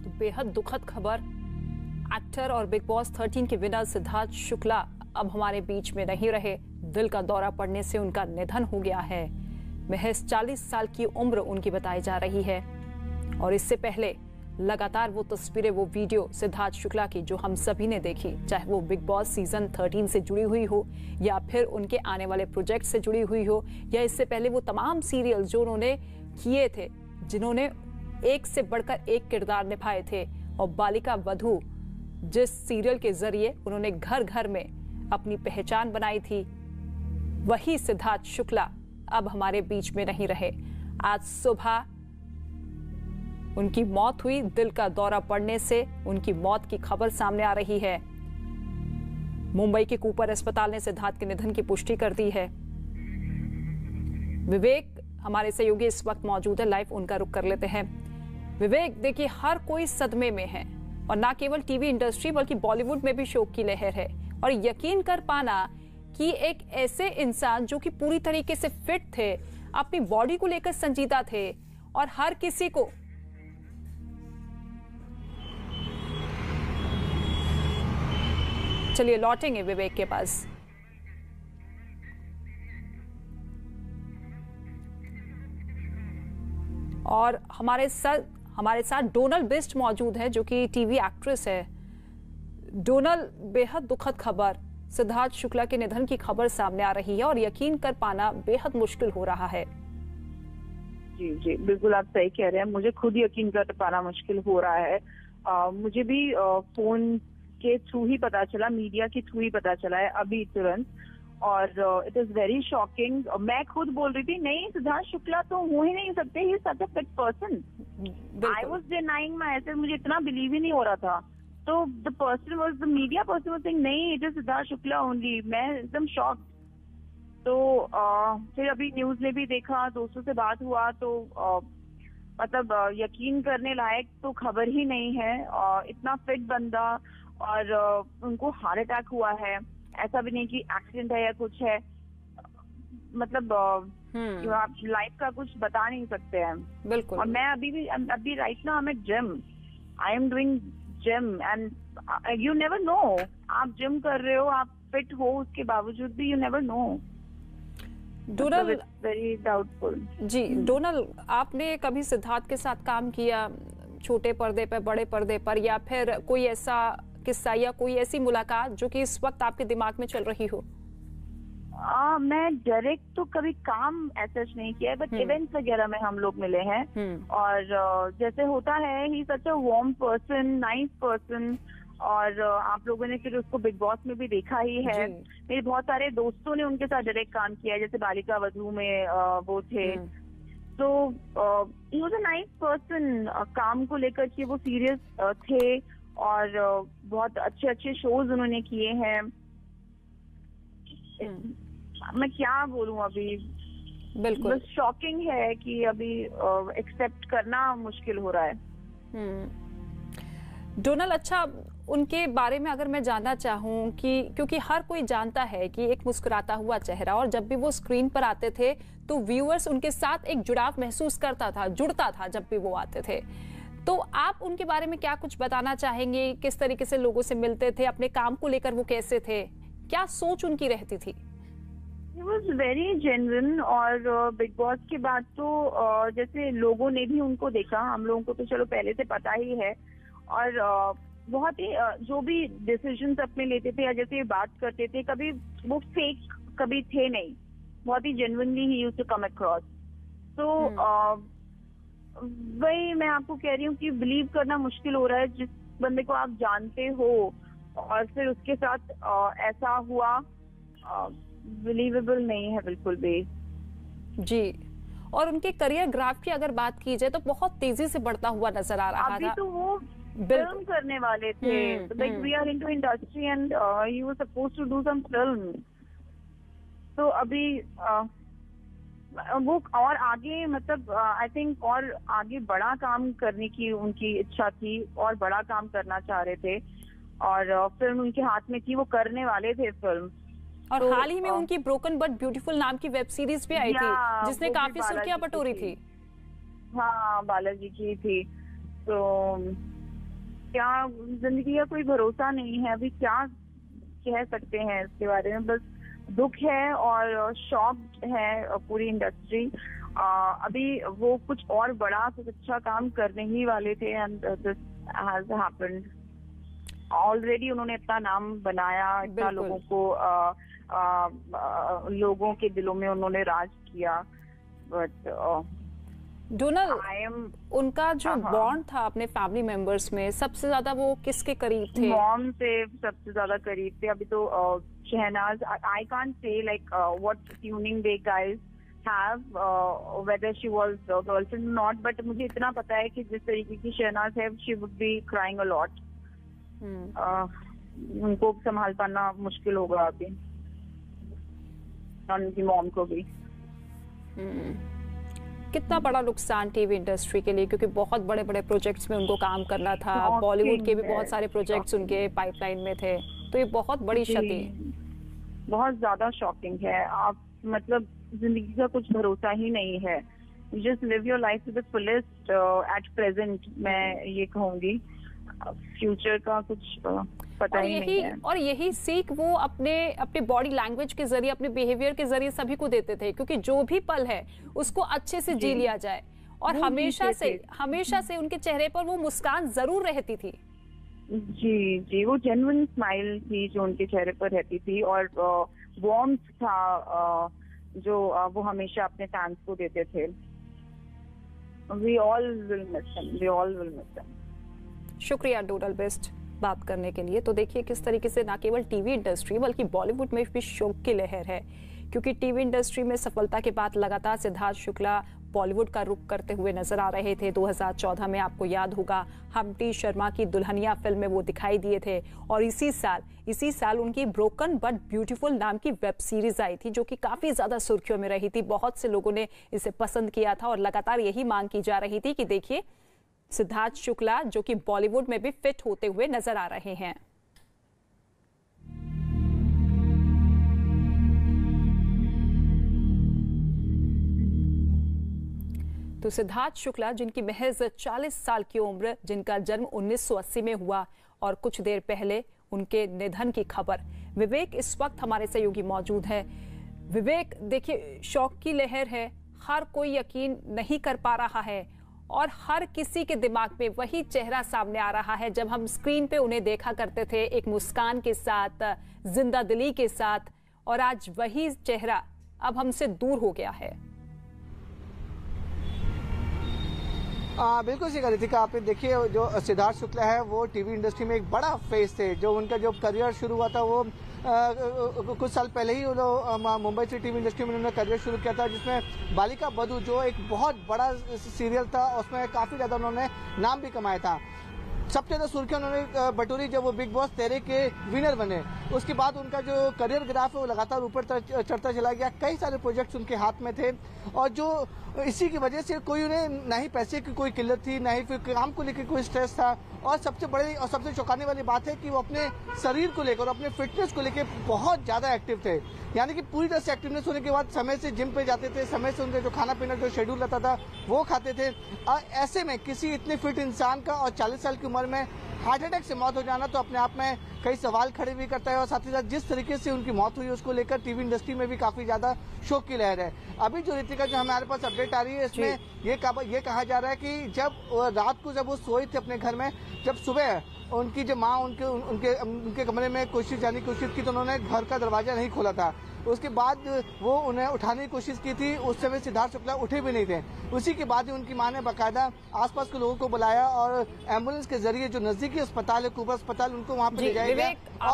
तो बेहद दुखद खबर। एक्टर और बिग बॉस 13 के विनर सिद्धार्थ शुक्ला अब हमारे बीच में नहीं रहे। दिल का दौरा पड़ने से उनका निधन हो गया है। महज 40 साल की उम्र उनकी बताई जा रही है। और इससे पहले लगातार वो तस्वीरें, वो वीडियो सिद्धार्थ शुक्ला की जो हम सभी ने देखी, चाहे वो बिग बॉस सीजन 13 से जुड़ी हुई हो या फिर उनके आने वाले प्रोजेक्ट से जुड़ी हुई हो, या इससे पहले वो तमाम सीरियल जो उन्होंने किए थे, जिन्होंने एक से बढ़कर एक किरदार निभाए थे। और बालिका वधू जिस सीरियल के जरिए उन्होंने घर घर में अपनी पहचान बनाई थी, वही सिद्धार्थ शुक्ला अब हमारे बीच में नहीं रहे। आज सुबह उनकी मौत हुई। दिल का दौरा पड़ने से उनकी मौत की खबर सामने आ रही है। मुंबई के कूपर अस्पताल ने सिद्धार्थ के निधन की पुष्टि कर दी है। विवेक हमारे सहयोगी इस वक्त मौजूद है, लाइव उनका रुख कर लेते हैं। विवेक, देखिए हर कोई सदमे में है और ना केवल टीवी इंडस्ट्री बल्कि बॉलीवुड में भी शोक की लहर है। और यकीन कर पाना कि एक ऐसे इंसान जो कि पूरी तरीके से फिट थे, अपनी बॉडी को लेकर संजीदा थे और हर किसी को चलिए लौटेंगे विवेक के पास। और हमारे साथ डोनल बिस्ट मौजूद है जो कि टीवी एक्ट्रेस है। डोनल, बेहद दुखद खबर, सिद्धार्थ शुक्ला के निधन की खबर सामने आ रही है और यकीन कर पाना बेहद मुश्किल हो रहा है। जी जी बिल्कुल, आप सही कह रहे हैं। मुझे खुद यकीन कर पाना मुश्किल हो रहा है। मुझे भी फोन के थ्रू ही पता चला, मीडिया के थ्रू ही पता चला है अभी तुरंत। और इट इज वेरी शॉकिंग। मैं खुद बोल रही थी नहीं, सिद्धार्थ शुक्ला तो हो ही नहीं सकते, he is such a fit person. I was denying myself, मुझे इतना बिलीव ही नहीं हो रहा था। तो the media person was saying नहीं, it is Siddharth Shukla only. मैं एकदम शॉक। तो फिर अभी न्यूज में भी देखा, दोस्तों से बात हुआ, तो मतलब यकीन करने लायक तो खबर ही नहीं है। इतना फिट बंदा, और उनको हार्ट अटैक हुआ है। ऐसा भी नहीं कि एक्सीडेंट है या कुछ है, मतलब आप लाइफ का कुछ बता नहीं सकते हैं। बिल्कुल। और मैं अभी right now I am at gym, I am doing gym and you never know. आप जिम कर रहे हो, आप फिट हो, उसके बावजूद भी you never know. Donal, very doubtful. जी डोनल, आपने कभी सिद्धार्थ के साथ काम किया, छोटे पर्दे पर, बड़े पर्दे पर, या फिर कोई ऐसा किस्सा या कोई ऐसी मुलाकात जो कि इस वक्त आपके दिमाग में चल रही हो? मैं डायरेक्ट तो कभी काम ऐसा नहीं किया है, बट इवेंट्स वगैरह में हम लोग मिले हैं। और जैसे होता है, he such a warm person, nice person. और आप लोगों ने फिर उसको बिग बॉस में भी देखा ही है। मेरे बहुत सारे दोस्तों ने उनके साथ डायरेक्ट काम किया है, जैसे बालिका वधू में वो थे। तो he was a nice person. काम को लेकर के वो सीरियस थे और बहुत अच्छे अच्छे शोज उन्होंने किए हैं। मैं क्या बोलूं अभी, बिल्कुल बस शॉकिंग है कि अभी एक्सेप्ट करना मुश्किल हो रहा है। डोनल, अच्छा उनके बारे में अगर मैं जानना चाहूं कि क्योंकि हर कोई जानता है कि एक मुस्कुराता हुआ चेहरा, और जब भी वो स्क्रीन पर आते थे तो व्यूअर्स उनके साथ एक जुड़ाव महसूस करता था, जुड़ता था जब भी वो आते थे। तो आप उनके बारे में क्या कुछ बताना चाहेंगे? किस तरीके से लोगों से मिलते थे, अपने काम को लेकर वो कैसे थे, क्या सोच उनकी रहती थी? He was very genuine। और बिग बॉस के बाद तो जैसे लोगों ने भी उनको देखा, हम लोगों को तो चलो पहले से पता ही है। और बहुत ही जो भी डिसीजंस अपने लेते थे या जैसे बात करते थे, कभी वो फेक कभी थे नहीं। बहुत ही genuinely he used to come across. तो वही मैं आपको कह रही हूँ कि बिलीव करना मुश्किल हो रहा है, जिस बंदे को आप जानते हो और फिर उसके साथ ऐसा हुआ, बिलीवेबल नहीं है बिल्कुल भी। जी, और उनके करियर ग्राफ की अगर बात की जाए तो बहुत तेजी से बढ़ता हुआ नजर आ रहा था। अभी तो वो फिल्म करने वाले थे, like we are into industry and he was supposed to do some film. तो अभी वो और आगे, मतलब आई थिंक और आगे बड़ा काम करने की उनकी इच्छा थी और बड़ा काम करना चाह रहे थे। और फिल्म उनके हाथ में थी, वो करने वाले थे फिल्म। और तो, हाल ही में उनकी ब्रोकन बट ब्यूटीफुल नाम की वेब सीरीज भी आई थी, जिसने काफी सुर्खियां बटोरी थी। हाँ, बालाजी की थी। तो क्या जिंदगी का कोई भरोसा नहीं है, अभी क्या कह सकते हैं इसके बारे में। बस दुख है और शॉक्ड है पूरी इंडस्ट्री। अभी वो कुछ और बड़ा कुछ अच्छा काम करने ही वाले थे and this has happened. Already उन्होंने इतना नाम बनाया, इतना लोगों को लोगों के दिलों में उन्होंने राज किया, बट डोनल उनका जो बॉन्ड था अपने फैमिली मेंबर्स में, सबसे ज्यादा वो किसके करीब थे? मॉम से सबसे ज्यादा करीब थे। अभी तो Shehnaaz, I can't say like what tuning they guys have whether she was girlfriend not, but मुझे इतना पता है कि जिस तरीके की शहनाज है, she would be crying a lot. उनको संभाल पाना मुश्किल होगा अभी, उनकी मॉम को भी। कितना बड़ा नुकसान टीवी इंडस्ट्री के लिए, क्योंकि बहुत बड़े बड़े प्रोजेक्ट्स में उनको काम करना था, बॉलीवुड के भी बहुत सारे प्रोजेक्ट्स उनके पाइपलाइन में थे, तो ये बहुत बड़ी क्षति, बहुत ज्यादा शॉकिंग है। आप मतलब जिंदगी का कुछ भरोसा ही नहीं है। Just live your life to the fullest at present, मैं ये कहूंगी। फ्यूचर का कुछ पता ही नहीं है। और यही सीख वो अपने बॉडी लैंग्वेज के जरिए, अपने बिहेवियर के जरिए सभी को देते थे, क्योंकि जो भी पल है उसको अच्छे से जी लिया जाए। और हमेशा से उनके चेहरे पर वो मुस्कान जरूर रहती थी। जी जी, वो जेन्युइन स्माइल थी जो उनके चेहरे पर रहती थी, और वार्मथ था जो वो हमेशा अपने फैंस को देते थे। We all will miss him. शुक्रिया डोनल बेस्ट बात करने के लिए। तो देखिए किस तरीके से न केवल टीवी इंडस्ट्री बल्कि बॉलीवुड में भी शोक की लहर है, क्योंकि टीवी इंडस्ट्री में सफलता के बाद लगातार सिद्धार्थ शुक्ला बॉलीवुड का रुख करते हुए नजर आ रहे थे। 2014 में आपको याद होगा हम्टी शर्मा की दुल्हनिया फिल्म में वो दिखाई दिए थे, और इसी साल उनकी ब्रोकन बट ब्यूटीफुल नाम की वेब सीरीज आई थी, जो कि काफी ज्यादा सुर्खियों में रही थी। बहुत से लोगों ने इसे पसंद किया था और लगातार यही मांग की जा रही थी कि देखिए सिद्धार्थ शुक्ला जो कि बॉलीवुड में भी फिट होते हुए नजर आ रहे हैं। तो सिद्धार्थ शुक्ला जिनकी महज 40 साल की उम्र, जिनका जन्म 1980 में हुआ, और कुछ देर पहले उनके निधन की खबर। विवेक इस वक्त हमारे सहयोगी मौजूद है। विवेक, देखिए शौक की लहर है, हर कोई यकीन नहीं कर पा रहा है और हर किसी के दिमाग में वही चेहरा सामने आ रहा है जब हम स्क्रीन पे उन्हें देखा करते थे, एक मुस्कान के साथ, जिंदा दिली के साथ, और आज वही चेहरा अब हमसे दूर हो गया है। बिल्कुल सही कहा रितिका आपने। देखिए जो सिद्धार्थ शुक्ला है वो टीवी इंडस्ट्री में एक बड़ा फेस थे। जो उनका जो करियर शुरू हुआ था वो कुछ साल पहले ही मुंबई से टीवी इंडस्ट्री में उन्होंने करियर शुरू किया था, जिसमें बालिका बधू जो एक बहुत बड़ा सीरियल था, उसमें काफी ज्यादा उन्होंने नाम भी कमाया था। सबसे ज्यादा सुर्खियां उन्होंने बटोरी जब वो बिग बॉस 13 के विनर बने। उसके बाद उनका जो करियर ग्राफ है वो लगातार ऊपर चढ़ता चला गया। कई सारे प्रोजेक्ट्स उनके हाथ में थे, और जो इसी की वजह से कोई उन्हें ना ही पैसे की कोई किल्लत थी, ना ही फिर काम को लेकर कोई स्ट्रेस था। और सबसे बड़ी और सबसे चौंकाने वाली बात है कि वो अपने शरीर को लेकर, अपने फिटनेस को लेकर बहुत ज्यादा एक्टिव थे। यानी कि पूरी तरह से एक्टिवनेस होने के बाद समय से जिम पे जाते थे, समय से उनका जो खाना पीना जो शेड्यूल रहता था वो खाते थे। और ऐसे में किसी इतने फिट इंसान का और 40 साल की उम्र में हार्ट अटैक से मौत हो जाना तो अपने आप में कई सवाल खड़े भी करता है। और साथ ही साथ जिस तरीके से उनकी मौत हुई उसको लेकर टीवी इंडस्ट्री में भी काफी ज्यादा शोक की लहर है। अभी जो रितिका जो हमारे पास अपडेट आ रही है इसमें ये कहा जा रहा है कि जब रात को जब वो सोई थे अपने घर में, जब सुबह उनकी जो माँ उनके कमरे में कोशिश की तो उन्होंने घर का दरवाजा नहीं खोला था। उसके बाद वो उन्हें उठाने की कोशिश की थी, उस समय सिद्धार्थ शुक्ला उठे भी नहीं थे। उसी के बाद ही उनकी मां ने बाकायदा आसपास के लोगों को बुलाया और एम्बुलेंस के जरिए जो नजदीकी अस्पताल है, कूपर अस्पताल, उनको वहां पर ले जाया गया।